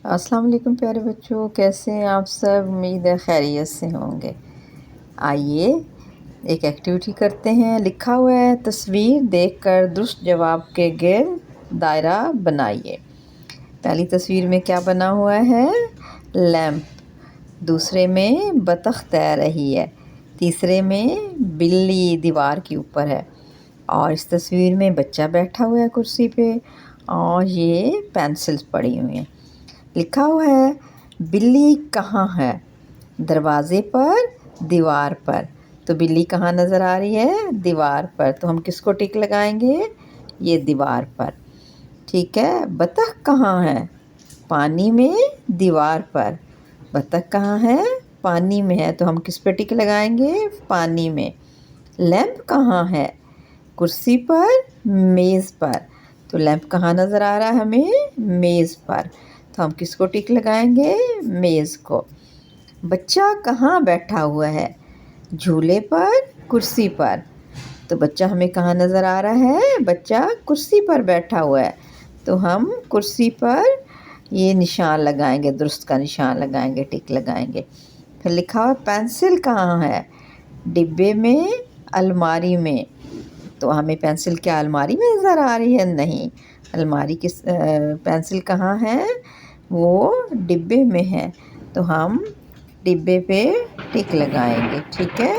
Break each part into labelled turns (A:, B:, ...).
A: السلام علیکم پیارے بچوں، کیسے ہیں آپ سب؟ امید ہے خیریت سے ہوں گے۔ آئیے ایک ایکٹیویٹی کرتے ہیں۔ لکھا ہوا ہے تصویر دیکھ کر درست جواب کے گرد دائرہ بنائیے۔ پہلی تصویر میں کیا بنا ہوا ہے؟ لیمپ۔ دوسرے میں بطخ تیر رہی ہے۔ تیسرے میں بلی دیوار کے اوپر ہے، اور اس تصویر میں بچہ بیٹھا ہوا ہے کرسی پہ، اور یہ پینسلز پڑی ہوئی ہیں۔ لکھا ہوا ہے بلی کہاں ہے؟ دروازے پر، دیوار پر۔ تو بلی کہاں نظر آ رہی ہے؟ دیوار پر۔ تو ہم کس کو ٹک لگائیں گے؟ یہ دیوار پر، ٹھیک ہے۔ بطخ کہاں ہے؟ پانی میں، دیوار پر۔ بطخ کہاں ہے؟ پانی میں ہے، تو ہم کس پہ ٹک لگائیں گے؟ پانی میں۔ لیمپ کہاں ہے؟ کرسی پر، میز پر۔ تو لیمپ کہاں نظر آ رہا ہے ہمیں؟ میز پر، تو ہم کس کو ٹک لگائیں گے؟ میز کو۔ بچہ کہاں بیٹھا ہوا ہے؟ جھولے پر، کرسی پر۔ تو بچہ ہمیں کہاں نظر آ رہا ہے؟ بچہ کرسی پر بیٹھا ہوا ہے، تو ہم کرسی پر یہ نشان لگائیں گے، درست کا نشان لگائیں گے، ٹک لگائیں گے۔ پھر لکھا ہوا پینسل کہاں ہے؟ ڈبے میں، الماری میں۔ تو ہمیں پینسل کیا الماری میں نظر آ رہی ہے؟ نہیں، الماری کس پینسل کہاں ہے؟ وہ ڈبے میں ہے، تو ہم ڈبے پہ ٹک لگائیں گے، ٹھیک ہے۔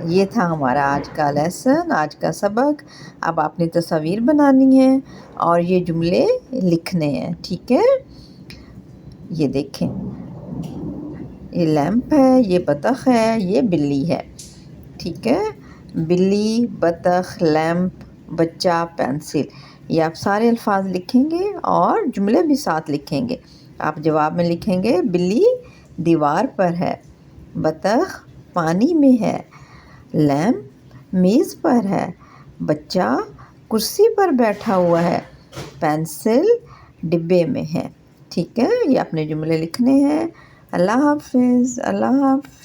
A: یہ تھا ہمارا آج کا لیسن، آج کا سبق۔ اب آپ نے تصاویر بنانی ہے اور یہ جملے لکھنے ہیں، ٹھیک ہے۔ یہ دیکھیں، یہ لیمپ ہے، یہ بطخ ہے، یہ بلی ہے، ٹھیک ہے۔ بلی، بطخ، لیمپ، بچہ، پینسل، یہ آپ سارے الفاظ لکھیں گے اور جملے بھی ساتھ لکھیں گے۔ آپ جواب میں لکھیں گے بلی دیوار پر ہے، بطخ پانی میں ہے، لیمپ میز پر ہے، بچہ کرسی پر بیٹھا ہوا ہے، پینسل ڈبے میں ہے، ٹھیک ہے۔ یہ اپنے جملے لکھنے ہیں۔ اللہ حافظ، اللہ حافظ۔